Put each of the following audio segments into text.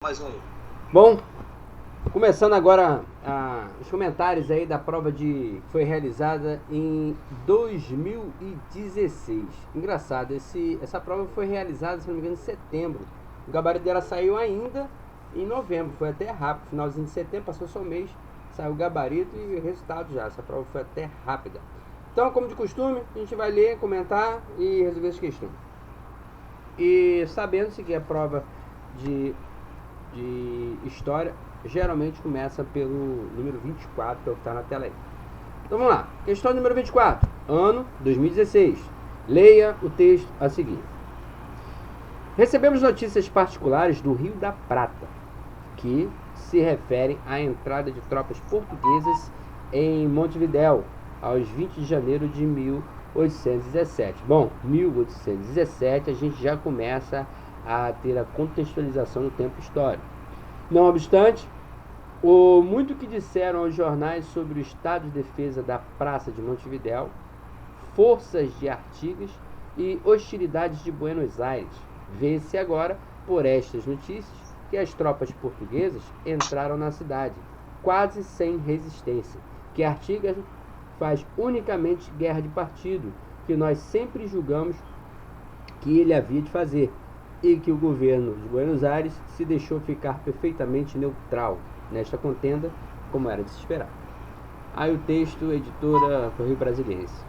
Mais um. Bom, começando agora os comentários aí da prova que foi realizada em 2016. Engraçado, essa prova foi realizada, se não me engano, em setembro. O gabarito dela saiu ainda em novembro, foi até rápido. Finalzinho de setembro, passou só um mês, saiu o gabarito e o resultado já. Essa prova foi até rápida. Então, como de costume, a gente vai ler, comentar e resolver as questões. E sabendo-se que a prova de história geralmente começa pelo número 24, que é o que está na tela aí. Então vamos lá. Questão número 24. Ano 2016. Leia o texto a seguir. Recebemos notícias particulares do Rio da Prata, que se referem à entrada de tropas portuguesas em Montevidéu, aos 20 de janeiro de 1817. Bom, 1817 a gente já começa a ter a contextualização do tempo histórico. Não obstante, o muito que disseram aos jornais sobre o estado de defesa da Praça de Montevidéu, forças de Artigas e hostilidades de Buenos Aires, vê-se agora, por estas notícias, que as tropas portuguesas entraram na cidade, quase sem resistência, que Artigas faz unicamente guerra de partido, que nós sempre julgamos que ele havia de fazer, e que o governo de Buenos Aires se deixou ficar perfeitamente neutral nesta contenda, como era de se esperar. Aí o texto, editora Correio Brasiliense.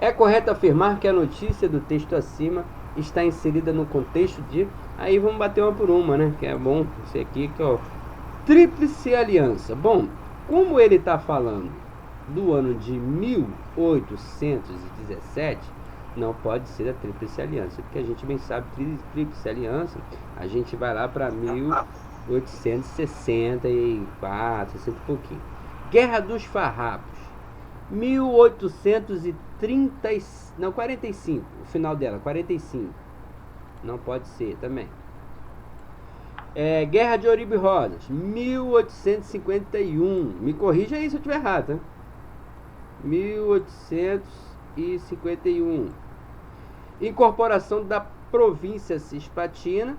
É correto afirmar que a notícia do texto acima está inserida no contexto de... Aí vamos bater uma por uma, né? Que é bom, esse aqui que é o Tríplice Aliança. Bom, como ele está falando do ano de 1817, não pode ser a Tríplice Aliança, porque a gente bem sabe, Tríplice Aliança, a gente vai lá para 1864, 60 e pouquinho. Guerra dos Farrapos, 45, o final dela, 45. Não pode ser também. Guerra de Ouribe Rodas, 1851. Me corrija aí se eu estiver errado, né? 1851. Incorporação da província Cisplatina,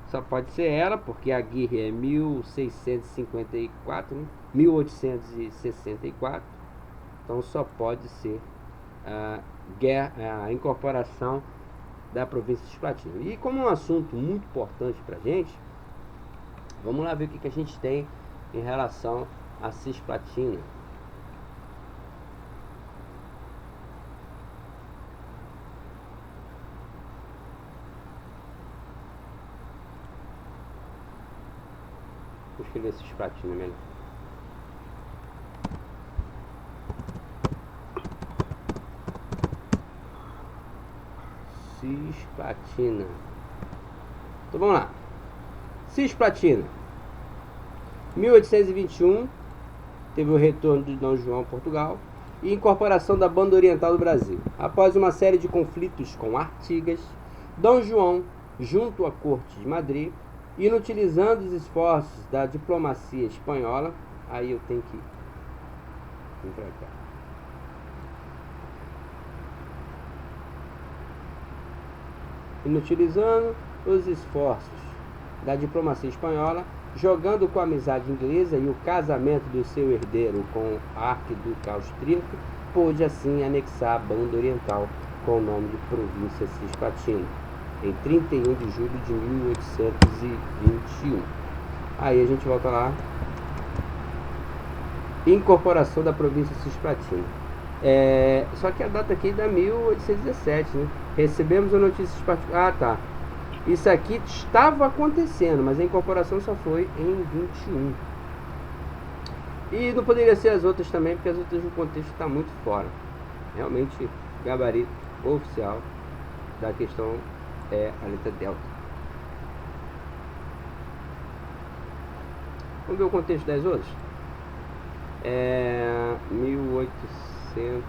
só pode ser ela, porque a guerra é 1654, né? 1864. Então só pode ser a incorporação da província Cisplatina. E como é um assunto muito importante para a gente, vamos lá ver o que a gente tem em relação a Cisplatina. Vou escrever Cisplatina melhor. Cisplatina. Então vamos lá. Cisplatina. 1821 teve o retorno de Dom João a Portugal e incorporação da Banda Oriental do Brasil. Após uma série de conflitos com Artigas, Dom João, junto à corte de Madrid, inutilizando os esforços da diplomacia espanhola, aí eu tenho que vir pra cá. Inutilizando os esforços da diplomacia espanhola, jogando com a amizade inglesa e o casamento do seu herdeiro com o arquiduque austríaco, pôde assim anexar a Banda Oriental com o nome de Província Cisplatina, em 31 de julho de 1821. Aí a gente volta lá. Incorporação da província Cisplatina. Só que a data aqui é da 1817, né? Recebemos a notícia particular. Ah, tá. Isso aqui estava acontecendo, mas a incorporação só foi em 21. E não poderia ser as outras também, porque as outras o contexto está muito fora. Realmente, gabarito oficial da questão é a letra delta. Vamos ver o contexto das outras? 1800...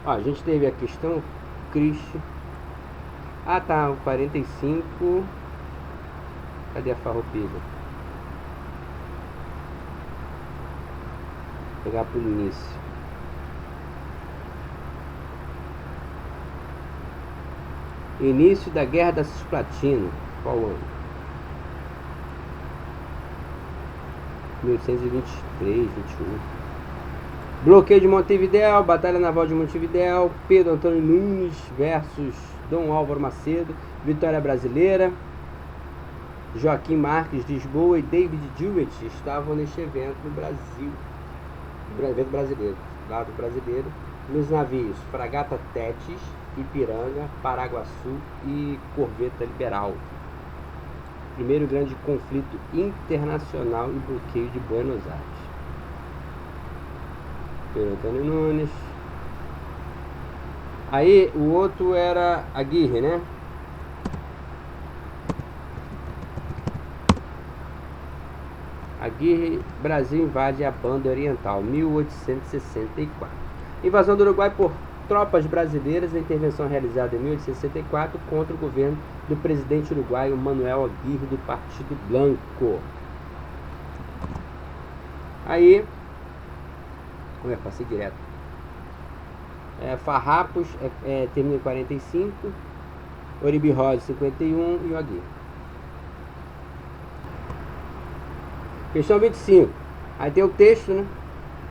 a gente teve a questão Cristo. Ah, tá, o 45. Cadê a farroupilha? pegar por início. Início da Guerra da Cisplatina. Qual ano? 1823, 21. Bloqueio de Montevidéu, Batalha Naval de Montevidéu, Pedro Antônio Nunes versus Dom Álvaro Macedo, Vitória Brasileira. Joaquim Marques de Lisboa e David Dewitt estavam neste evento no Brasil. Evento brasileiro, lado brasileiro, nos navios Fragata Tétis, Ipiranga, Paraguaçu e Corveta Liberal. Primeiro grande conflito internacional e bloqueio de Buenos Aires. Pedro Antônio Nunes. Aí o outro era Aguirre, né? Aguirre, Brasil invade a Banda Oriental, 1864. Invasão do Uruguai por tropas brasileiras, a intervenção realizada em 1864 contra o governo do presidente uruguaio Manuel Aguirre do Partido Blanco. Aí, passei direto. Farrapos termina em 45, Oribe Rosa 51 e o Aguirre. Questão 25. Aí tem o texto, né?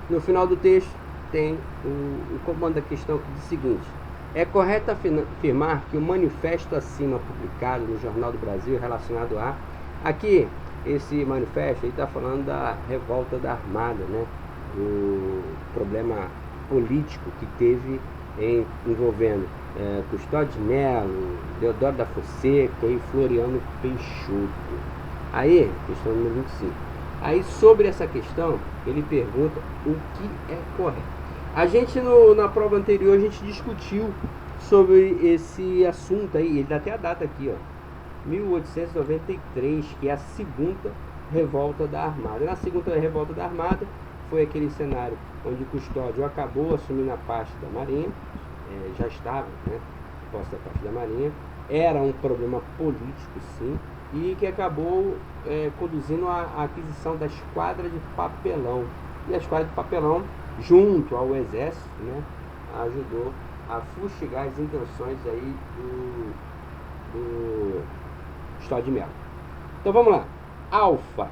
No final do texto tem o comando da questão que diz o seguinte: é correto afirmar que o manifesto acima publicado no Jornal do Brasil relacionado a... Aqui, esse manifesto está falando da revolta da Armada, né? O problema político que teve envolvendo Custódio de Mello, Deodoro da Fonseca e Floriano Peixoto. Aí, questão número 25. Aí, sobre essa questão, ele pergunta o que é correto. A gente, na prova anterior, a gente discutiu sobre esse assunto aí. Ele dá até a data aqui, ó. 1893, que é a segunda revolta da Armada. Na segunda revolta da Armada, foi aquele cenário onde Custódio acabou assumindo a parte da Marinha. Já estava, né, posse da parte da Marinha. Era um problema político, sim, e que acabou conduzindo à aquisição da Esquadra de Papelão. E a Esquadra de Papelão, junto ao Exército, né, ajudou a fustigar as intenções aí do Custódio de Mello. Então vamos lá. Alfa.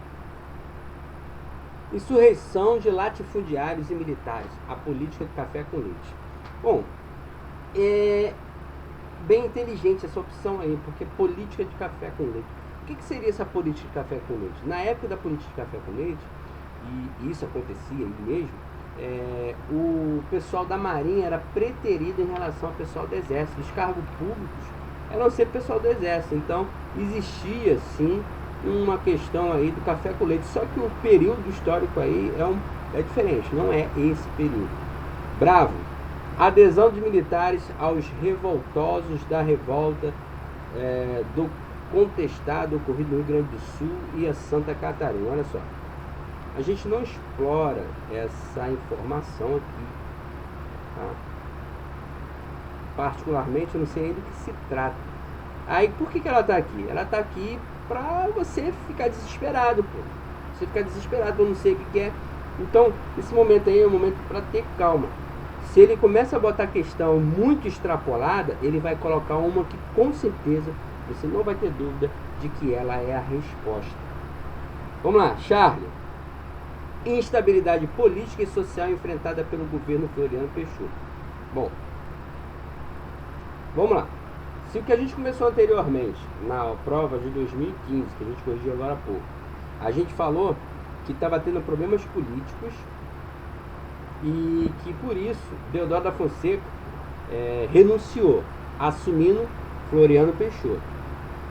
Insurreição de latifundiários e militares. A política de café com leite. Bom, é bem inteligente essa opção aí, porque política de café com leite. O que seria essa política de café com leite? Na época da política de café com leite, e isso acontecia aí mesmo, o pessoal da Marinha era preterido em relação ao pessoal do Exército. Os cargos públicos eram sempre pessoal do Exército. Então, existia, sim, uma questão aí do café com leite. Só que o período histórico aí é diferente, não é esse período. Bravo. Adesão de militares aos revoltosos da revolta do contestado ocorrido no Rio Grande do Sul e a Santa Catarina. Olha só, a gente não explora essa informação aqui, tá? Particularmente, eu não sei ainda do que se trata. Aí, por que ela está aqui? Ela está aqui para você ficar desesperado, pô. Você ficar desesperado, eu não sei o que é. Então, esse momento aí é um momento para ter calma. Se ele começa a botar questão muito extrapolada, ele vai colocar uma que com certeza você não vai ter dúvida de que ela é a resposta. Vamos lá, Charlie. Instabilidade política e social enfrentada pelo governo Floriano Peixoto. Bom, vamos lá. Se o que a gente começou anteriormente, na prova de 2015, que a gente corrigiu agora há pouco, a gente falou que estava tendo problemas políticos e que por isso Deodoro da Fonseca renunciou, assumindo Floriano Peixoto.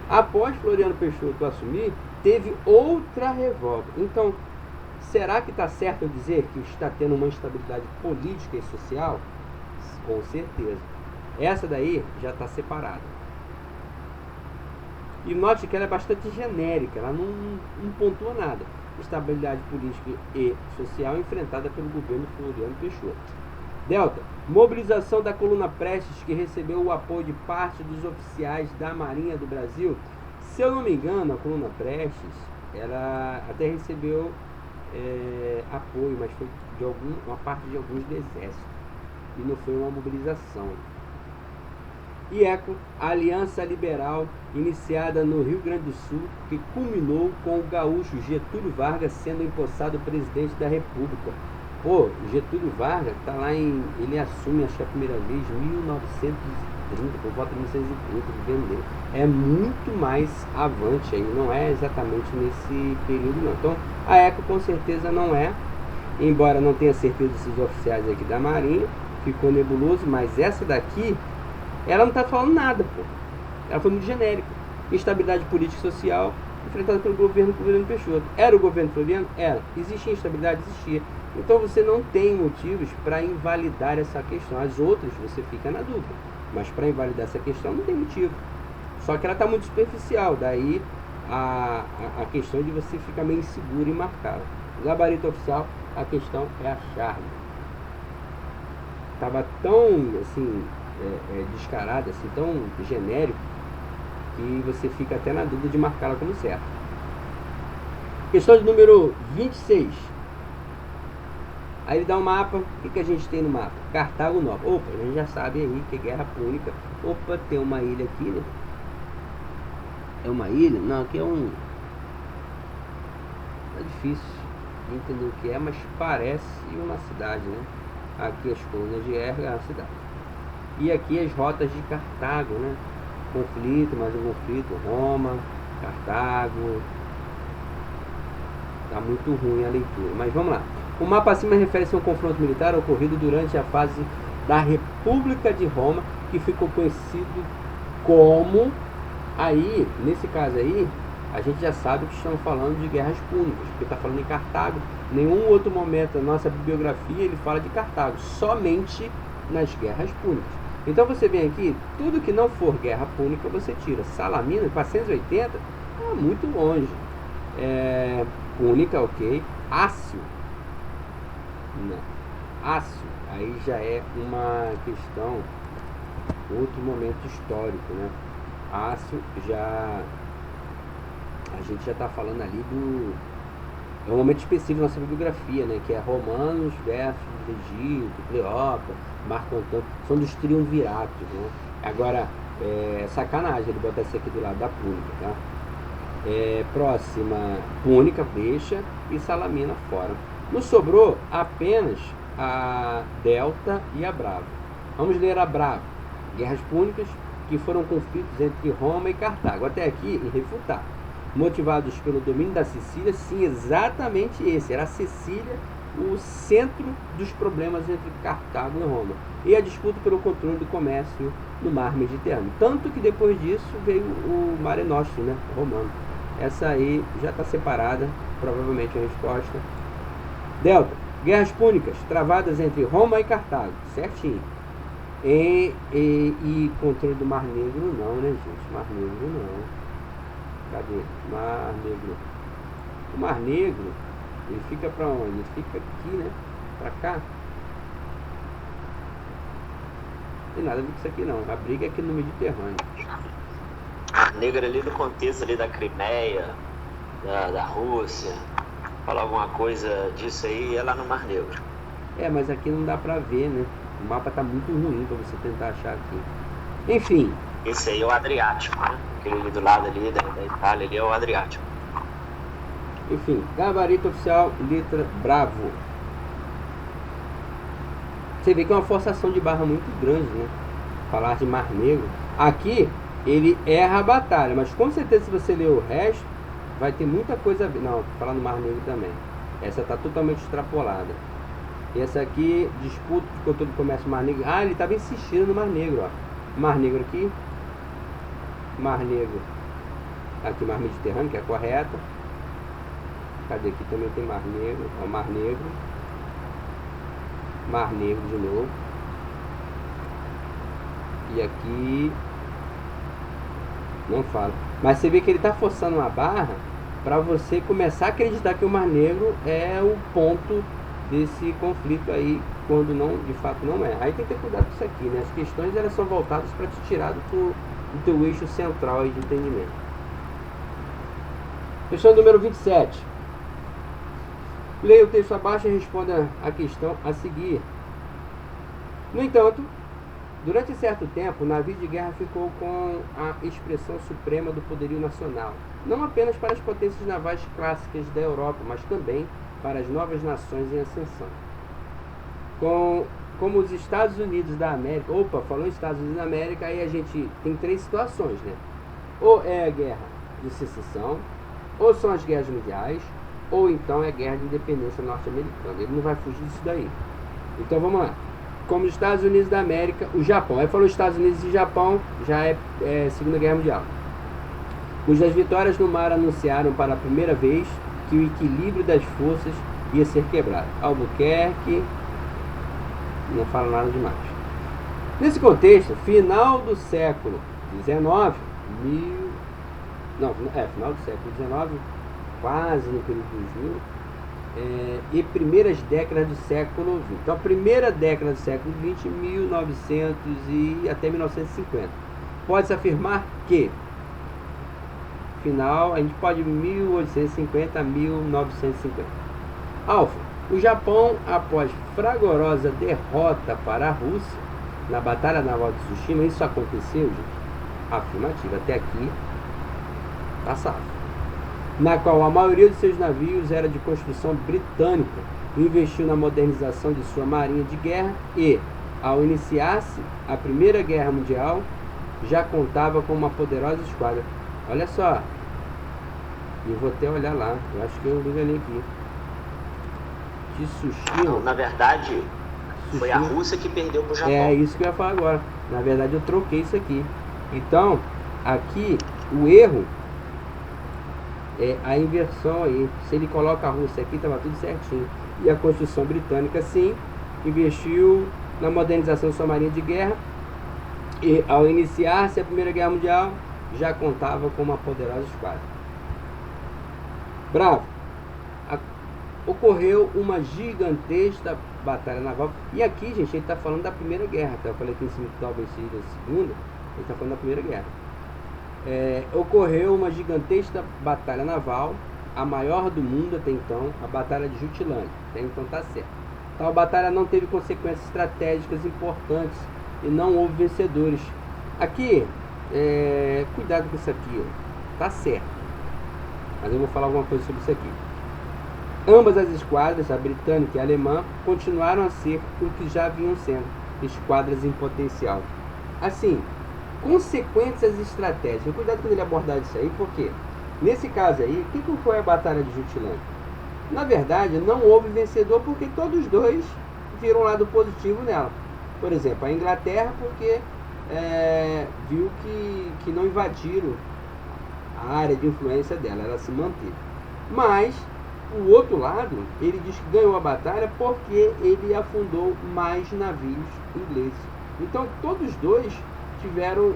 Após Floriano Peixoto assumir, teve outra revolta. Então, será que está certo eu dizer que está tendo uma instabilidade política e social? Com certeza. Essa daí já está separada. E note que ela é bastante genérica, ela não pontua nada. Estabilidade política e social enfrentada pelo governo Floriano Peixoto. Delta, mobilização da coluna Prestes, que recebeu o apoio de parte dos oficiais da Marinha do Brasil. Se eu não me engano, a coluna Prestes, ela até recebeu apoio, mas foi de uma parte de alguns do exército, e não foi uma mobilização. IECO, a Aliança Liberal, iniciada no Rio Grande do Sul, que culminou com o gaúcho Getúlio Vargas sendo empossado presidente da República. Pô, Getúlio Vargas tá lá ele assume, acho que a primeira vez, 1930, por volta de 1930, o governo dele. É muito mais avante aí, não é exatamente nesse período não. Então, a ECO com certeza não é, embora não tenha certeza desses oficiais aqui da Marinha, ficou nebuloso, mas essa daqui, ela não está falando nada, pô. Ela foi muito genérica. Instabilidade política e social enfrentada pelo governo Floriano Peixoto. Era o governo Floriano? Era. Existia instabilidade? Existia. Então você não tem motivos para invalidar essa questão. As outras você fica na dúvida. Mas para invalidar essa questão não tem motivo. Só que ela está muito superficial. Daí a questão de você ficar meio inseguro em marcá-la. Gabarito oficial, a questão é a charge. Estava tão assim... descarado, assim, tão genérico, que você fica até na dúvida de marcá-la como certa. Questão de número 26. Aí ele dá um mapa. O que a gente tem no mapa? Cartago Nova. Opa, a gente já sabe aí que é Guerra Púnica. Opa, tem uma ilha aqui, né? É uma ilha? Não, aqui é é difícil de entender o que é, mas parece uma cidade, né? Aqui as colunas de erga é uma cidade. E aqui as rotas de Cartago, né? Conflito, mais um conflito, Roma, Cartago. Tá muito ruim a leitura, mas vamos lá. O mapa acima refere-se a um confronto militar ocorrido durante a fase da República de Roma, que ficou conhecido como... Aí, nesse caso aí, a gente já sabe que estamos falando de guerras púnicas, porque está falando em Cartago. Nenhum outro momento da nossa bibliografia ele fala de Cartago, somente nas guerras púnicas. Então você vem aqui, tudo que não for guerra púnica você tira. Salamina, 480, muito longe. Púnica, ok. Ácio, não. Ácio, aí já é uma questão, outro momento histórico, né? Ácio já, a gente já está falando ali é um momento específico da nossa bibliografia, né? Que é Romanos versus Egito, Cleópatra, Marco Antônio, são dos triunviratos, né? Agora, sacanagem ele botar esse aqui do lado da Púnica, tá? Próxima, Púnica, deixa, e Salamina fora. Nos sobrou apenas a Delta e a Bravo. Vamos ler a Bravo. Guerras púnicas, que foram conflitos entre Roma e Cartago. Até aqui, irrefutável. Motivados pelo domínio da Sicília, sim, exatamente esse. Era a Sicília o centro dos problemas entre Cartago e Roma. E a disputa pelo controle do comércio no mar Mediterrâneo. Tanto que depois disso veio o Mare Nostrum, né, romano. Essa aí já está separada, provavelmente a resposta. Delta, guerras púnicas travadas entre Roma e Cartago, certinho. E controle do Mar Negro não, né, gente? Mar Negro não. Cadê? Mar Negro. O Mar Negro, ele fica para onde? Ele fica aqui, né? Para cá. Não tem nada a ver com isso aqui não. A briga é aqui no Mediterrâneo. Mar Negro ali no contexto ali da Crimeia, da Rússia. Falar alguma coisa disso aí é lá no Mar Negro. Mas aqui não dá para ver, né? O mapa tá muito ruim para você tentar achar aqui. Enfim. Esse aí é o Adriático, né? Aquele ali do lado ali da Itália ali é o Adriático. Enfim, gabarito oficial, letra Bravo. Você vê que é uma forçação de barra muito grande, né? Falar de Mar Negro. Aqui, ele erra a batalha, mas com certeza se você ler o resto, vai ter muita coisa a ver. Não, falar no Mar Negro também. Essa tá totalmente extrapolada. E essa aqui, disputa de controle do comércio Mar Negro. Ele estava insistindo no Mar Negro, ó. Mar Negro aqui. Mar Negro. Aqui, Mar Mediterrâneo, que é a correta. Cadê? Aqui também tem Mar Negro. Ó, Mar Negro. Mar Negro de novo. E aqui... não fala. Mas você vê que ele está forçando uma barra para você começar a acreditar que o Mar Negro é o ponto desse conflito aí, quando não, de fato não é. Aí tem que ter cuidado com isso aqui, né? As questões elas são voltadas para te tirar do teu eixo central aí de entendimento. Questão número 27. Leia o texto abaixo e responda a questão a seguir. No entanto, durante certo tempo, o navio de guerra ficou com a expressão suprema do poderio nacional, não apenas para as potências navais clássicas da Europa, mas também para as novas nações em ascensão. Como os Estados Unidos da América, falou em Estados Unidos da América, aí a gente tem três situações, né? Ou é a guerra de secessão, ou são as guerras mundiais, ou então é a guerra de independência norte-americana. Ele não vai fugir disso daí. Então vamos lá. Como os Estados Unidos da América, o Japão. Aí falou Estados Unidos e Japão, já é Segunda Guerra Mundial. Cujas vitórias no mar anunciaram para a primeira vez que o equilíbrio das forças ia ser quebrado. Albuquerque, não fala nada demais. Nesse contexto, final do século XIX, final do século XIX, quase no período dos 2000, e primeiras décadas do século XX. Então, a primeira década do século XX, 1900 e até 1950. Pode-se afirmar que, final, a gente pode 1850 a 1950. Alfa, o Japão, após fragorosa derrota para a Rússia, na Batalha Naval de Tsushima, isso aconteceu, gente? Afirmativa, até aqui, tá safo. Na qual a maioria de seus navios era de construção britânica, investiu na modernização de sua marinha de guerra e, ao iniciar-se a Primeira Guerra Mundial, já contava com uma poderosa esquadra. Olha só, eu vou até olhar lá, eu acho que eu enganei aqui. De Tsushima. Não, na verdade, foi a Rússia que perdeu pro Japão. É isso que eu ia falar agora. Na verdade, eu troquei isso aqui. Então, aqui, o erro é a inversão aí. Se ele coloca a Rússia aqui, estava tudo certinho. E a Constituição Britânica, sim, investiu na modernização da sua marinha de guerra. E, ao iniciar-se a Primeira Guerra Mundial, já contava com uma poderosa esquadra. Bravo! Ocorreu uma gigantesca batalha naval. E aqui, gente, ele está falando da Primeira Guerra. Tá? Eu falei que em cima talvez seja a Segunda. Ele está falando da Primeira Guerra. Ocorreu uma gigantesca batalha naval, a maior do mundo até então, a Batalha de Jutlândia. Até então tá certo. Tal batalha não teve consequências estratégicas importantes e não houve vencedores. Aqui, cuidado com isso aqui, ó. Tá certo. Mas eu vou falar alguma coisa sobre isso aqui. Ambas as esquadras, a britânica e a alemã, continuaram a ser o que já vinham sendo, esquadras em potencial. Assim, consequências estratégicas. Cuidado quando ele abordar isso aí, porque nesse caso aí, o que foi a Batalha de Jutlândia? Na verdade, não houve vencedor porque todos dois viram um lado positivo nela. Por exemplo, a Inglaterra porque viu que não invadiram a área de influência dela, ela se manteve. Mas o outro lado, ele diz que ganhou a batalha porque ele afundou mais navios ingleses. Então todos dois tiveram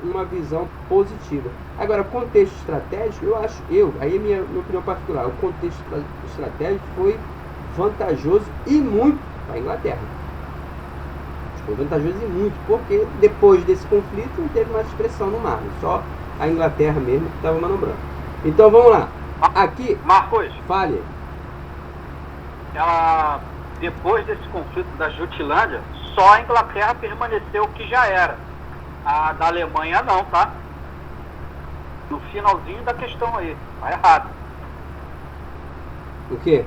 uma visão positiva. Agora, contexto estratégico, aí é minha opinião particular, o contexto estratégico foi vantajoso e muito para a Inglaterra. Foi vantajoso e muito, porque depois desse conflito não teve mais expressão no mar, só a Inglaterra mesmo que estava manobrando. Então vamos lá. Aqui, Marcos, fale. Depois desse conflito da Jutlândia, só a Inglaterra permaneceu o que já era. A da Alemanha não, tá? No finalzinho da questão aí, tá errado. O quê?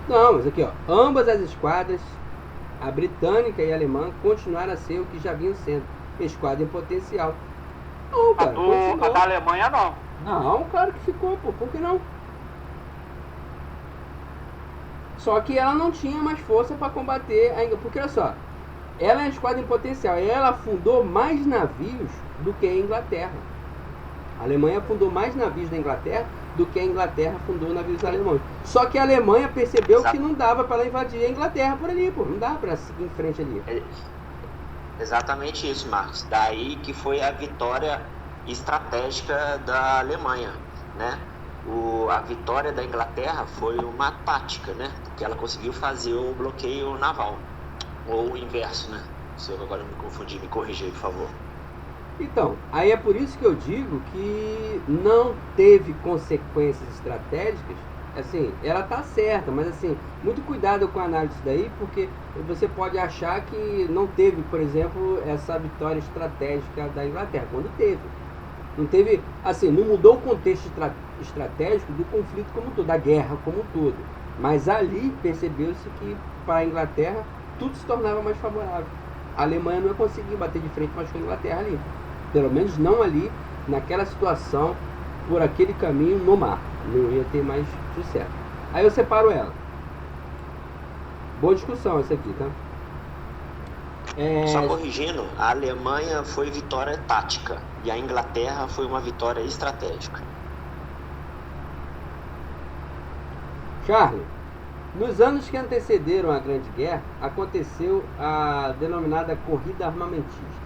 Não, mas aqui, ó. Ambas as esquadras, a britânica e a alemã, continuaram a ser o que já vinham sendo, esquadra em potencial. Não, cara, a da Alemanha não. Não, claro que ficou, pô. Por que não? Só que ela não tinha mais força para combater a Inglaterra. Porque olha só, ela é a esquadra em potencial. E ela afundou mais navios do que a Inglaterra. A Alemanha afundou mais navios da Inglaterra do que a Inglaterra afundou navios alemães. Só que a Alemanha percebeu que não dava para ela invadir a Inglaterra por ali, pô. Não dava para seguir em frente ali. Exatamente isso, Marcos. Daí que foi a vitória estratégica da Alemanha, né? A vitória da Inglaterra foi uma tática, né? Porque ela conseguiu fazer o bloqueio naval, ou o inverso, né? Se eu agora me confundi, me corrija aí, por favor. Então, aí é por isso que eu digo que não teve consequências estratégicas assim, ela tá certa, mas assim, muito cuidado com a análise daí, porque você pode achar que não teve, por exemplo, essa vitória estratégica da Inglaterra, quando teve. Não teve, assim, não mudou o contexto estratégico do conflito como um todo, da guerra como um todo. Mas ali percebeu-se que para a Inglaterra tudo se tornava mais favorável. A Alemanha não ia conseguir bater de frente mais com a Inglaterra ali. Pelo menos não ali, naquela situação, por aquele caminho no mar. Não ia ter mais sucesso. Aí eu separo ela. Boa discussão essa aqui, tá? Só corrigindo, a Alemanha foi vitória tática e a Inglaterra foi uma vitória estratégica. Charlie, nos anos que antecederam a Grande Guerra, aconteceu a denominada corrida armamentista.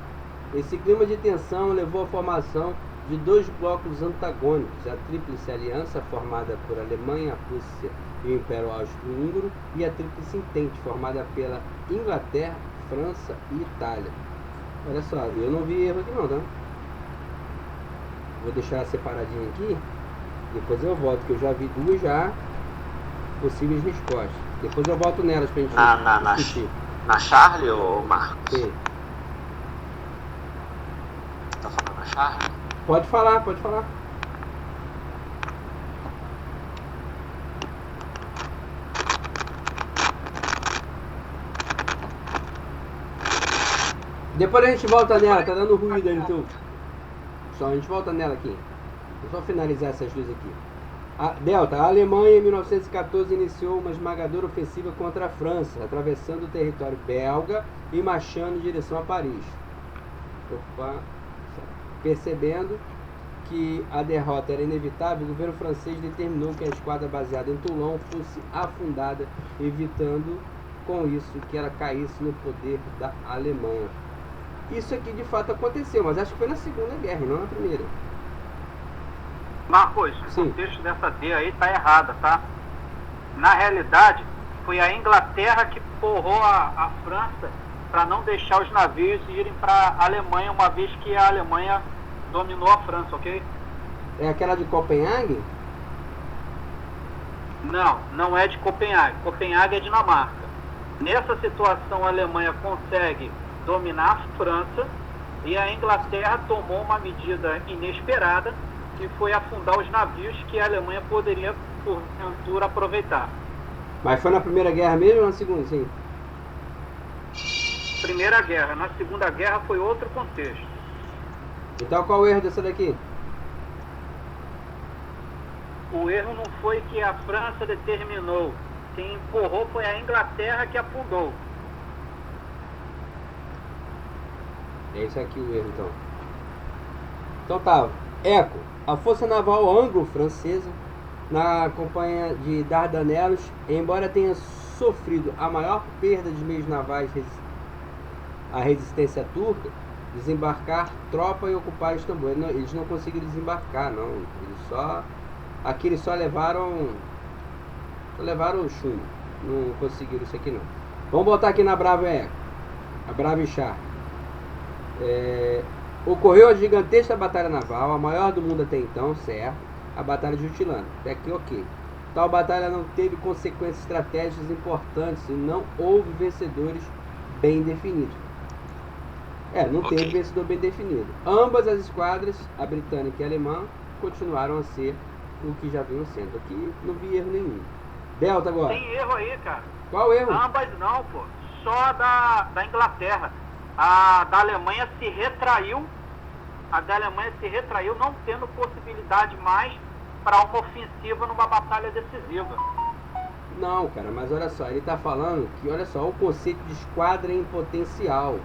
Esse clima de tensão levou à formação de dois blocos antagônicos, a Tríplice Aliança, formada por Alemanha, Rússia e o Império Austro-Húngaro, e a Tríplice Entente, formada pela Inglaterra, França e Itália. Olha só, eu não vi erro aqui não, tá? Vou deixar separadinho aqui, depois eu volto, que eu já vi duas já possíveis respostas. Depois eu volto nelas pra gente discutir. Na Charlie ou Marcos? Sim. Tá falando na Charlie? Pode falar, pode falar. Depois a gente volta nela, tá dando ruído aí no teu. Só a gente volta nela aqui. Vou só finalizar essas duas aqui. Delta, a Alemanha em 1914 iniciou uma esmagadora ofensiva contra a França, atravessando o território belga e marchando em direção a Paris. Percebendo que a derrota era inevitável, o governo francês determinou que a esquadra baseada em Toulon fosse afundada, evitando com isso que ela caísse no poder da Alemanha. Isso aqui de fato aconteceu, mas acho que foi na Segunda Guerra, não na Primeira. Marcos, o contexto dessa D aí tá errada, tá? Na realidade, foi a Inglaterra que porrou a França para não deixar os navios irem para a Alemanha, uma vez que a Alemanha dominou a França, ok? É aquela de Copenhague? Não, não é de Copenhague. Copenhague é Dinamarca. Nessa situação, a Alemanha consegue dominar a França e a Inglaterra tomou uma medida inesperada, que foi afundar os navios que a Alemanha poderia, porventura, aproveitar. Mas foi na Primeira Guerra mesmo ou na Segunda? Sim. Primeira Guerra. Na Segunda Guerra foi outro contexto. Então qual o erro dessa daqui? O erro não foi que a França determinou. Quem empurrou foi a Inglaterra que afundou. É isso aqui o erro, então. Então tá. Eco. A Força Naval Anglo-Francesa, na campanha de Dardanelos, embora tenha sofrido a maior perda de meios navais à resistência turca, desembarcar tropa e ocupar Istambul. Eles não conseguiram desembarcar, não. Eles só levaram o chumbo. Não conseguiram isso aqui, não. Vamos botar aqui na Brava Eco. A Brava Char. Ocorreu a gigantesca batalha naval, a maior do mundo até então, certo? A Batalha de Jutilândia. Até aqui, ok. Tal batalha não teve consequências estratégicas importantes e não houve vencedores bem definidos. Não teve vencedor bem definido. Ambas as esquadras, a britânica e a alemã, continuaram a ser o que já vinham sendo. Aqui não vi erro nenhum. Delta agora. Tem erro aí, cara. Qual erro? Ambas não, pô. Só da Inglaterra. A da Alemanha se retraiu. A da Alemanha se retraiu, não tendo possibilidade mais para uma ofensiva numa batalha decisiva. Não, cara, mas olha só, ele está falando que, olha só, o conceito de esquadra em potencial.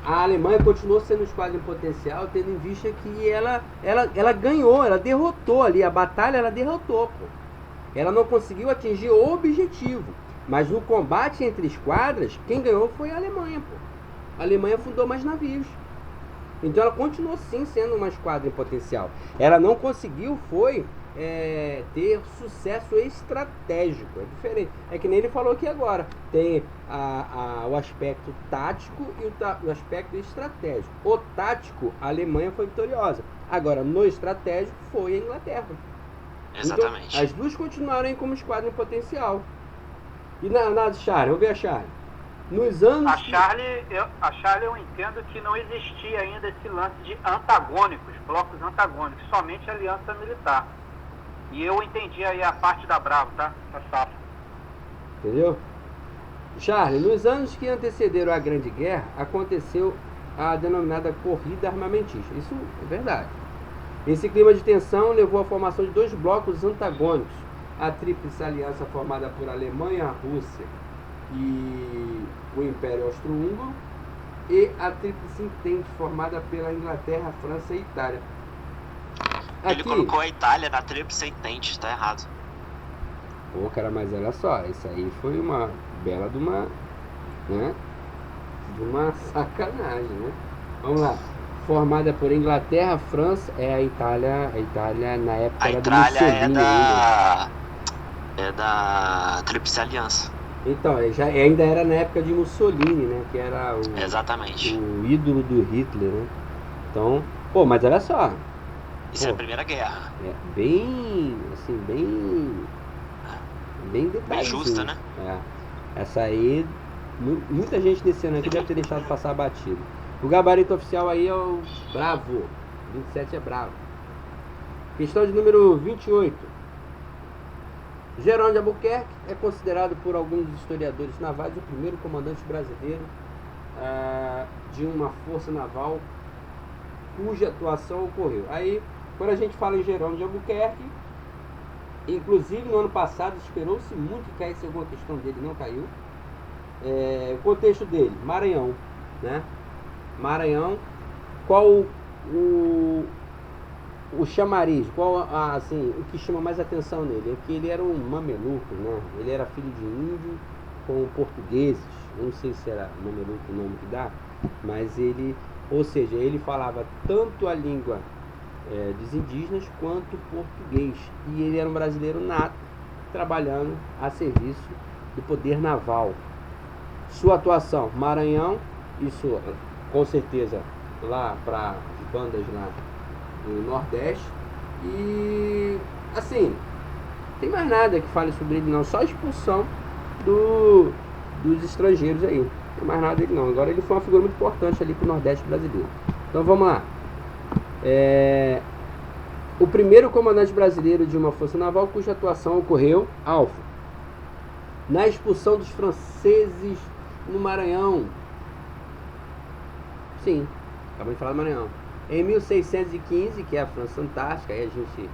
A Alemanha continuou sendo esquadra em potencial, tendo em vista que ela ganhou, ela derrotou ali, a batalha ela derrotou, pô. Ela não conseguiu atingir o objetivo, mas no combate entre esquadras, quem ganhou foi a Alemanha, pô. A Alemanha fundou mais navios. Então ela continuou sim sendo uma esquadra em potencial. Ela não conseguiu ter sucesso estratégico. É diferente. É que nem ele falou aqui agora. Tem o aspecto tático e o aspecto estratégico. O tático, a Alemanha foi vitoriosa. Agora, no estratégico, foi a Inglaterra. Exatamente. Então, as duas continuaram aí como esquadra em potencial. E na Charlie, vamos ver a Charlie. Nos anos. A Charlie eu entendo que não existia ainda esse lance de antagônicos, blocos antagônicos, somente aliança militar. E eu entendi aí a parte da Bravo, tá? A safra. Entendeu? Charlie, nos anos que antecederam a Grande Guerra, aconteceu a denominada corrida armamentista. Isso é verdade. Esse clima de tensão levou à formação de dois blocos antagônicos. A Tríplice Aliança, formada por Alemanha, Rússia e o Império Austro-Húngaro, e a Tríplice Entente, formada pela Inglaterra, França e Itália. Ele colocou a Itália na Tríplice Entente, tá errado. Pô, cara, mas olha só, isso aí foi uma bela de uma, né, de uma sacanagem, né? Vamos lá. Formada por Inglaterra, França, a Itália na época era do Mussolini ainda. É da Tríplice Aliança. Então, ainda era na época de Mussolini, né? Que era Exatamente. O ídolo do Hitler, né? Então, pô, mas olha só. Isso é a Primeira Guerra. É bem, assim, bem detalhista. Bem justa, né? Essa aí, muita gente desse ano aqui deve ter deixado passar batido. O gabarito oficial aí é o Bravo. 27 é Bravo. Questão de número 28. Jerônimo de Albuquerque é considerado por alguns historiadores navais o primeiro comandante brasileiro de uma força naval cuja atuação ocorreu. Aí, quando a gente fala em Jerônimo de Albuquerque, inclusive no ano passado esperou-se muito que caísse alguma questão dele, não caiu. O contexto dele, Maranhão, né? Maranhão, qual o chamariz, qual assim, o que chama mais atenção nele é que ele era um mameluco, né? Ele era filho de índio com portugueses, eu não sei se era mameluco o nome que dá, mas ele, ou seja, ele falava tanto a língua dos indígenas quanto português, e ele era um brasileiro nato, trabalhando a serviço do poder naval. Sua atuação, Maranhão, isso com certeza lá para as bandas lá do Nordeste. E assim, não tem mais nada que fale sobre ele não, só a expulsão dos estrangeiros aí, não tem mais nada dele não. Agora ele foi uma figura muito importante ali para o Nordeste brasileiro. Então vamos lá. O primeiro comandante brasileiro de uma força naval cuja atuação ocorreu, Alfa, na expulsão dos franceses no Maranhão. Sim, acabei de falar do Maranhão. Em 1615, que é a França Antártica, aí a gente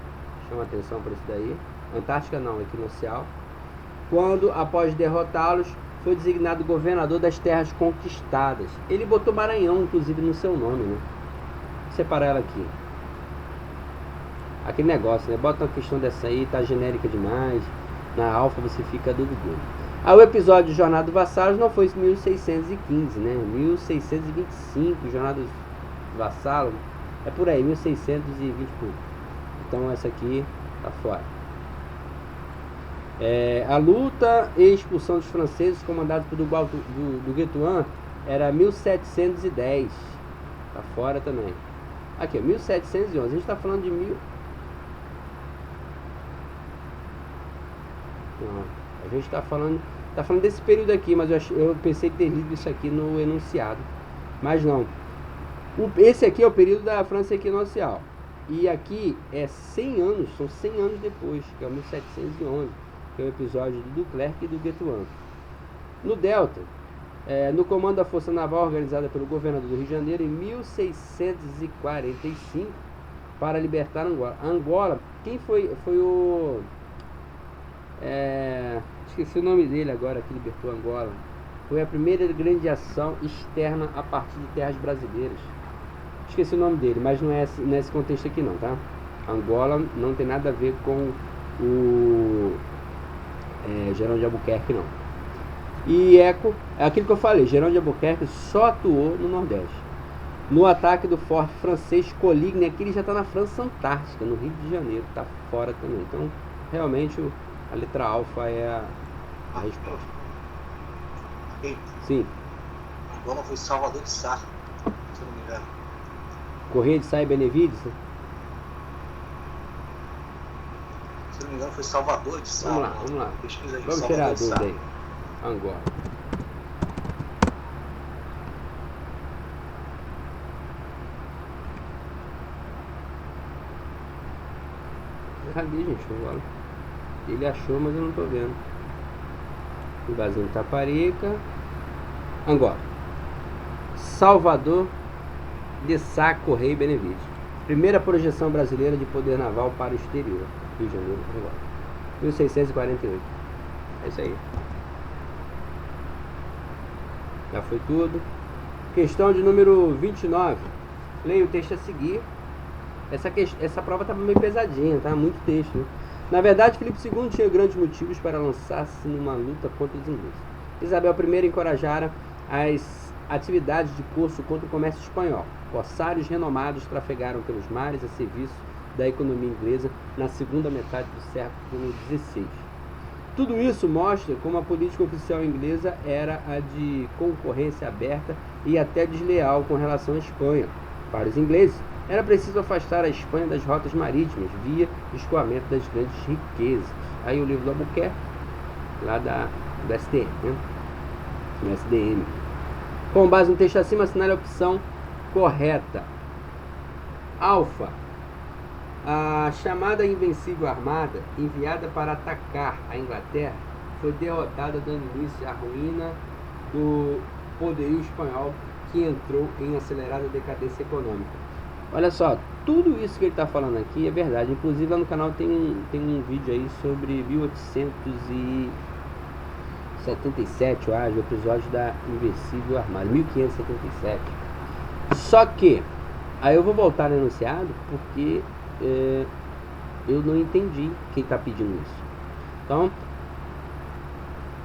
chama atenção para isso daí. Antártica não, equinocial. Quando, após derrotá-los, foi designado governador das terras conquistadas. Ele botou Maranhão, inclusive, no seu nome, né? Vou separar ela aqui. Aquele negócio, né? Bota uma questão dessa aí, tá genérica demais. Na Alfa você fica duvidando. O episódio de Jornada do Vassalos não foi em 1615, né? 1625, Jornada do Vassalo, é por aí, 1620 pouco. Então essa aqui tá fora. A luta e expulsão dos franceses comandados por do Guetuan era 1710. Tá fora também. Aqui, 1711. A gente tá falando de Não, a gente tá falando desse período aqui, mas eu pensei ter lido isso aqui no enunciado. Mas não. Esse aqui é o período da França equinocial. E aqui é 100 anos, são 100 anos depois, que é o 1711, que é o episódio do Duclerc e do Guetuan. No Delta, no comando da Força Naval organizada pelo governador do Rio de Janeiro em 1645, para libertar Angola. Angola, quem foi o... esqueci o nome dele agora, que libertou Angola. Foi a primeira grande ação externa a partir de terras brasileiras. Esqueci o nome dele, mas não é nesse contexto aqui não, tá? Angola não tem nada a ver com o Jerônimo de Albuquerque não. E é aquilo que eu falei, Jerônimo de Albuquerque só atuou no Nordeste. No ataque do forte francês Coligny, aqui ele já está na França Antártica, no Rio de Janeiro, está fora também. Então, realmente, a letra alfa é a resposta. Sim. Angola foi Salvador de Sá, se eu não me engano. Correia de Sá e Benevides? Se não me engano, foi Salvador de Sá. Vamos lá. Pesquisa aí, Vamos tirar a Salvador de Sá. dúvida aí. Angora. Cadê, gente? Agora. Ele achou, mas eu não tô vendo. Invasão de Taparica. Angora. Salvador de Sá, Correia e Benevides. Primeira projeção brasileira de poder naval para o exterior. Rio de Janeiro, Angora. 1648. É isso aí. Já foi tudo. Questão de número 29. Leia o texto a seguir. Essa prova estava meio pesadinha, tá? Muito texto, né? Na verdade, Filipe II tinha grandes motivos para lançar-se numa luta contra os ingleses. Isabel I encorajara as atividades de curso contra o comércio espanhol. Corsários renomados trafegaram pelos mares a serviço da economia inglesa na segunda metade do século XVI. Tudo isso mostra como a política oficial inglesa era a de concorrência aberta e até desleal com relação à Espanha. Para os ingleses, era preciso afastar a Espanha das rotas marítimas via escoamento das grandes riquezas. Aí o livro do Albuquerque, lá do STM, né? No SDM. Com base no texto acima, assinale a opção correta. Alfa. A chamada Invencível Armada, enviada para atacar a Inglaterra, foi derrotada, dando início à ruína do poderio espanhol, que entrou em acelerada decadência econômica. Olha só, tudo isso que ele está falando aqui é verdade. Inclusive lá no canal tem um vídeo aí sobre 1877, eu acho, o episódio da Invencível Armada, 1577. Só que, aí eu vou voltar no enunciado, porque eu não entendi quem está pedindo isso. Então,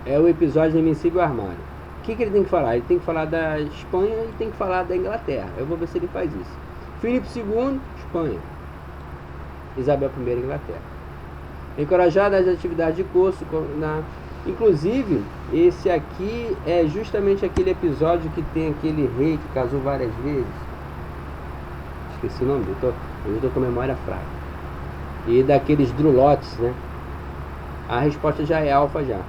é o episódio da Invencível Armada. O que ele tem que falar? Ele tem que falar da Espanha e tem que falar da Inglaterra. Eu vou ver se ele faz isso. Filipe II, Espanha. Isabel I, Inglaterra. Encorajada as atividades de curso. Inclusive, esse aqui é justamente aquele episódio que tem aquele rei que casou várias vezes. Esqueci o nome, eu estou com a memória fraca. E daqueles drulotes, né? A resposta já é alfa já.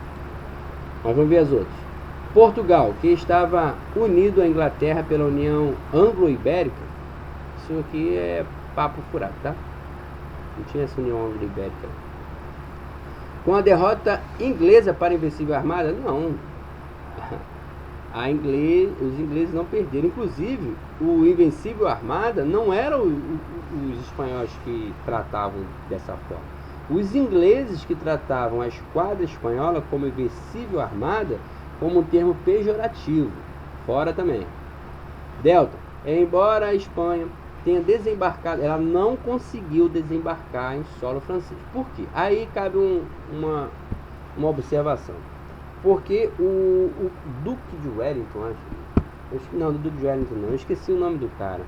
Mas vamos ver as outras. Portugal, que estava unido à Inglaterra pela União Anglo-Ibérica. Isso aqui é papo furado, tá? Não tinha essa União Anglo-Ibérica. Com a derrota inglesa para a Invencível Armada, não. Os ingleses não perderam. Inclusive, o Invencível Armada não eram os espanhóis que tratavam dessa forma. Os ingleses que tratavam a esquadra espanhola como Invencível Armada como um termo pejorativo. Fora também. Delta. Embora a Espanha tenha desembarcado, ela não conseguiu desembarcar em solo francês. Por quê? Aí cabe uma observação. Porque o Duque de Wellington, não, do Duque de Wellington não, eu esqueci o nome do cara.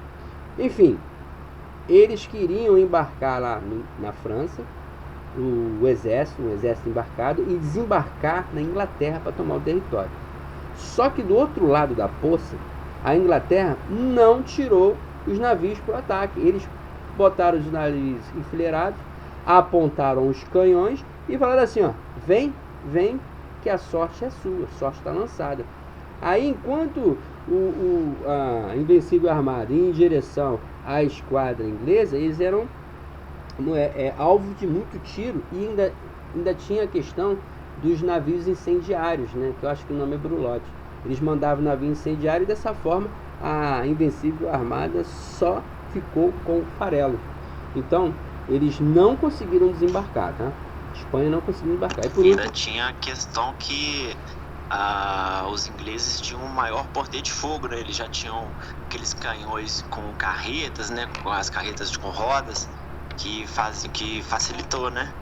Enfim, eles queriam embarcar lá na França, um exército embarcado, e desembarcar na Inglaterra para tomar o território. Só que do outro lado da poça, a Inglaterra não tirou os navios para o ataque. Eles botaram os navios enfileirados, apontaram os canhões e falaram assim, ó, vem, que a sorte é sua, a sorte está lançada. Aí, enquanto a Invencível Armada ia em direção à esquadra inglesa, eles eram alvo de muito tiro, e ainda tinha a questão dos navios incendiários, né, que eu acho que o nome é brulote. Eles mandavam navio incendiário e dessa forma a Invencível Armada só ficou com o farelo. Então, eles não conseguiram desembarcar, tá? A Espanha não conseguiu desembarcar. E ainda tinha a questão que os ingleses tinham um maior poder de fogo, né? Eles já tinham aqueles canhões com carretas, né? Com as carretas com rodas, que facilitou, né?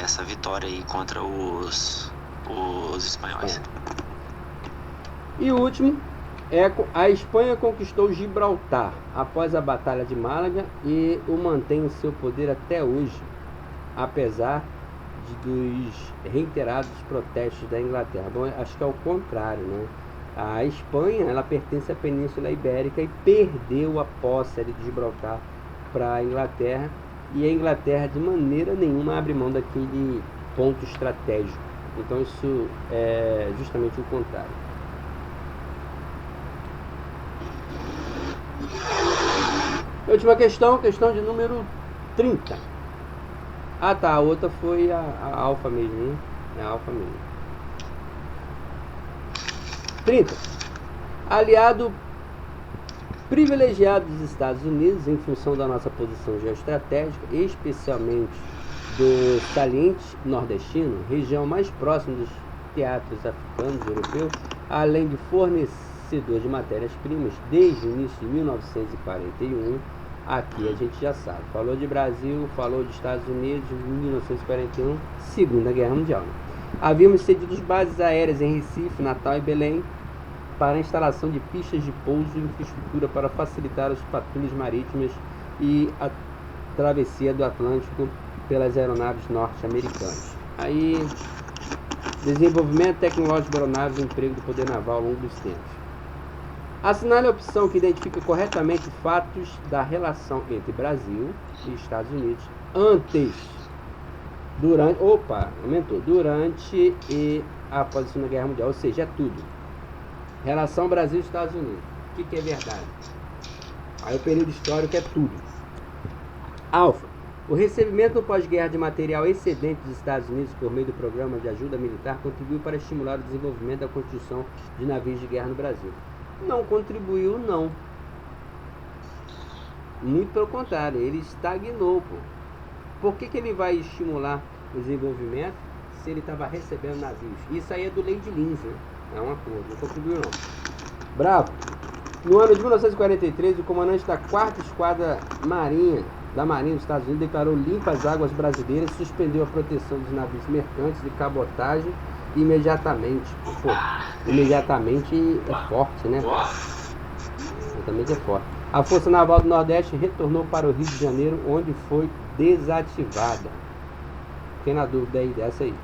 Essa vitória aí contra os espanhóis. E o último, a Espanha conquistou Gibraltar após a Batalha de Málaga e o mantém o seu poder até hoje, apesar dos reiterados protestos da Inglaterra. Bom, acho que é o contrário, né? A Espanha, ela pertence à Península Ibérica e perdeu a posse ali de Gibraltar para a Inglaterra, e a Inglaterra de maneira nenhuma abre mão daquele ponto estratégico. Então isso é justamente o contrário. Última questão de número 30. Ah tá, a outra foi a alfa mesmo, hein? É a alfa mesmo. 30. Aliado privilegiado dos Estados Unidos em função da nossa posição geoestratégica, especialmente do saliente nordestino, região mais próxima dos teatros africanos e europeus, além de fornecedor de matérias-primas desde o início de 1941, aqui a gente já sabe. Falou de Brasil, falou de Estados Unidos, em 1941, Segunda Guerra Mundial. Havíamos cedido bases aéreas em Recife, Natal e Belém para a instalação de pistas de pouso e infraestrutura para facilitar as patrulhas marítimas e a travessia do Atlântico pelas aeronaves norte-americanas. Aí, desenvolvimento tecnológico de aeronaves e emprego do poder naval ao longo dos tempos. Assinale a opção que identifica corretamente fatos da relação entre Brasil e Estados Unidos durante e após a Segunda Guerra Mundial, ou seja, é tudo. Relação Brasil e Estados Unidos. O que é verdade? Aí o período histórico é tudo. Alfa. O recebimento no pós-guerra de material excedente dos Estados Unidos por meio do programa de ajuda militar contribuiu para estimular o desenvolvimento da construção de navios de guerra no Brasil. Não contribuiu, não. Muito pelo contrário, ele estagnou, pô. Por que ele vai estimular o desenvolvimento se ele estava recebendo navios? Isso aí é do Lei de Lins, né? É um acordo, não contribuiu não. Bravo. No ano de 1943, o comandante da 4ª Esquadra da Marinha dos Estados Unidos declarou limpas as águas brasileiras e suspendeu a proteção dos navios mercantes de cabotagem imediatamente. Pô, imediatamente é forte, né? Imediatamente é forte. A Força Naval do Nordeste retornou para o Rio de Janeiro, onde foi desativada. Quem na dúvida aí dessa aí?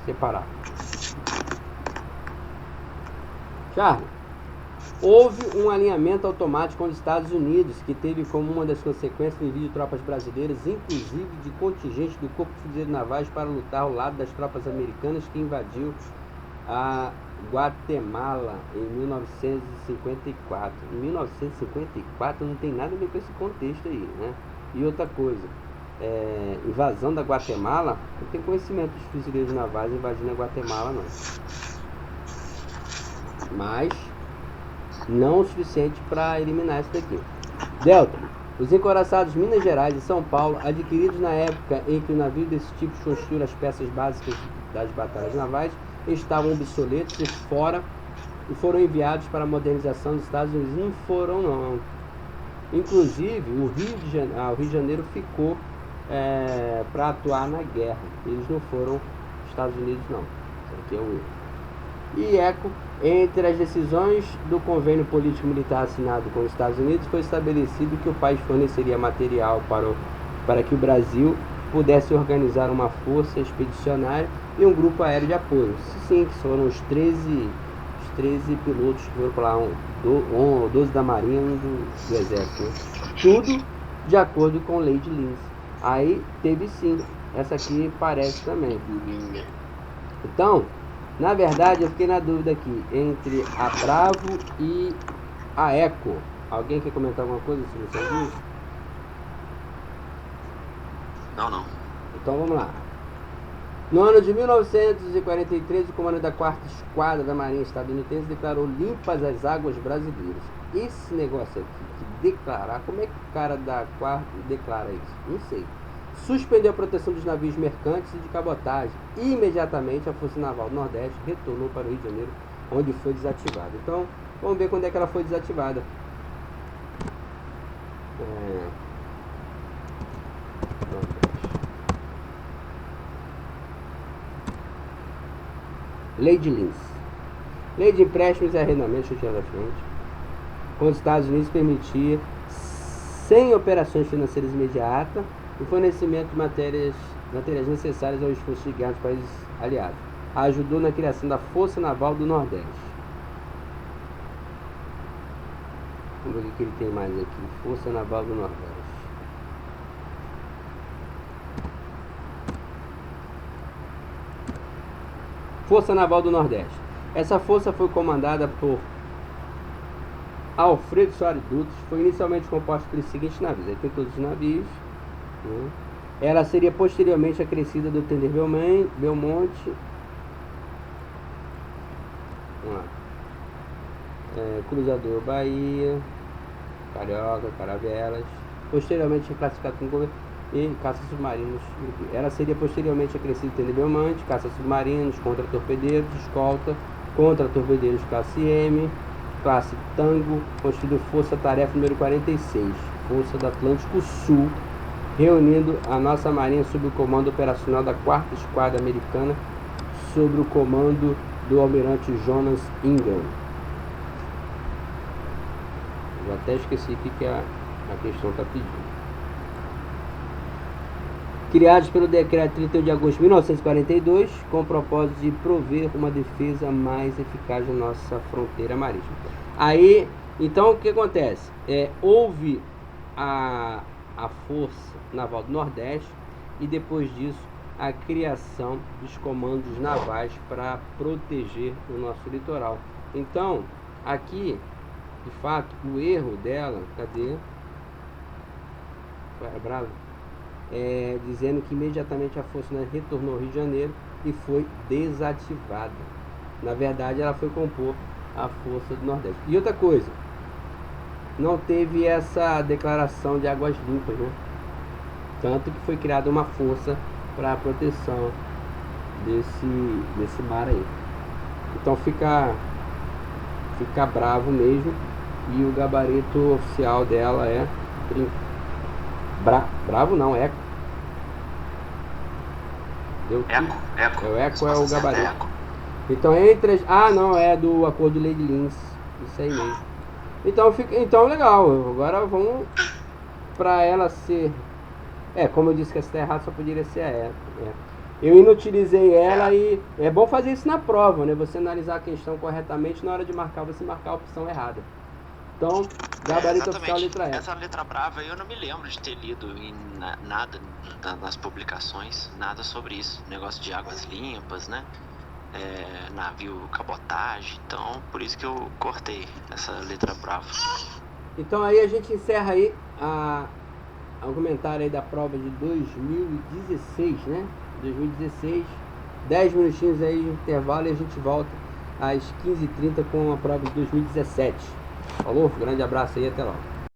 Separar. Charlie, houve um alinhamento automático com os Estados Unidos, que teve como uma das consequências o envio de tropas brasileiras, inclusive de contingente do Corpo de Fuzileiros Navais, para lutar ao lado das tropas americanas que invadiu a Guatemala em 1954. Em 1954 não tem nada a ver com esse contexto aí, né? E outra coisa, invasão da Guatemala, não tem conhecimento dos fuzileiros navais invadindo a Guatemala, não. Mas não o suficiente para eliminar isso daqui. Delta. Os encoraçados Minas Gerais e São Paulo, adquiridos na época em que o navio desse tipo constitui as peças básicas das batalhas navais, estavam obsoletos e foram enviados para a modernização dos Estados Unidos. Não foram, não. Inclusive, o Rio de Janeiro ficou para atuar na guerra. Eles não foram Estados Unidos, não. Isso aqui é um erro. E eco. Entre as decisões do convênio político-militar assinado com os Estados Unidos, foi estabelecido que o país forneceria material para que o Brasil pudesse organizar uma força expedicionária e um grupo aéreo de apoio. Sim, que foram os 13 pilotos que foram para lá, 12 da Marinha e um do Exército. Né? Tudo de acordo com a Lei de Lins. Aí teve sim, essa aqui parece também. Então, na verdade, eu fiquei na dúvida aqui entre a Bravo e a Eco. Alguém quer comentar alguma coisa sobre isso? Não. Então vamos lá. No ano de 1943, o comandante da 4ª Esquadra da Marinha estadunidense declarou limpas as águas brasileiras. Esse negócio aqui, de declarar, como é que o cara da 4ª declara isso? Não sei. Suspendeu a proteção dos navios mercantes e de cabotagem. Imediatamente, a Força Naval do Nordeste retornou para o Rio de Janeiro, onde foi desativada. Então, vamos ver quando é que ela foi desativada. Lei de Lins. Lei de empréstimos e arrendamentos, deixa eu tirar da frente. Com os Estados Unidos permitia, sem operações financeiras imediatas, o fornecimento de matérias necessárias ao esforço de guerra dos países aliados. Ajudou na criação da Força Naval do Nordeste. Vamos ver o que ele tem mais aqui. Força Naval do Nordeste. Força Naval do Nordeste. Essa força foi comandada por Alfredo Soares Dutos. Foi inicialmente composta pelos seguintes navios. Aí tem todos os navios, né? Ela seria posteriormente acrescida do tender Belmonte. Vamos lá. Cruzador Bahia, Carioca, Caravelas. Posteriormente classificado como e caça-submarinos. Ela seria posteriormente acrescida do tender Belmonte, caça-submarinos, contra-torpedeiros, escolta, contra-torpedeiros classe M, classe Tango, constituído Força-Tarefa número 46, Força do Atlântico Sul, reunindo a nossa marinha sob o comando operacional da 4ª Esquadra Americana, sob o comando do almirante Jonas Ingham. Eu até esqueci o que a questão está pedindo. Criados pelo decreto 31 de agosto de 1942, com o propósito de prover uma defesa mais eficaz da nossa fronteira marítima. Aí, então, o que acontece? Houve a Força Naval do Nordeste e depois disso a criação dos comandos navais para proteger o nosso litoral. Então, aqui, de fato, o erro dela, cadê? Bravo. Dizendo que imediatamente a força retornou ao Rio de Janeiro e foi desativada. Na verdade, ela foi compor a Força do Nordeste. E outra coisa, não teve essa declaração de águas limpas, né? Tanto que foi criada uma força para a proteção desse mar aí. Então fica bravo mesmo. E o gabarito oficial dela é bravo não, eco. Eco. O eco é o gabarito. Então entre as... não, é do acordo de Lady Lins. Isso aí mesmo. Então legal. Agora vamos para ela ser... como eu disse que essa tá errada, só poderia ser a Eu inutilizei ela e é bom fazer isso na prova, né? Você analisar a questão corretamente, na hora de marcar, você marcar a opção errada. Então, gabarito oficial, letra E. Essa letra brava eu não me lembro de ter lido em nada nas publicações, nada sobre isso. Negócio de águas limpas, né? Navio cabotagem. Então, por isso que eu cortei essa letra brava. Então aí a gente encerra aí o comentário aí da prova de 2016, né? 2016. 10 minutinhos aí de intervalo e a gente volta às 15h30 com a prova de 2017. Falou? Grande abraço aí, até lá.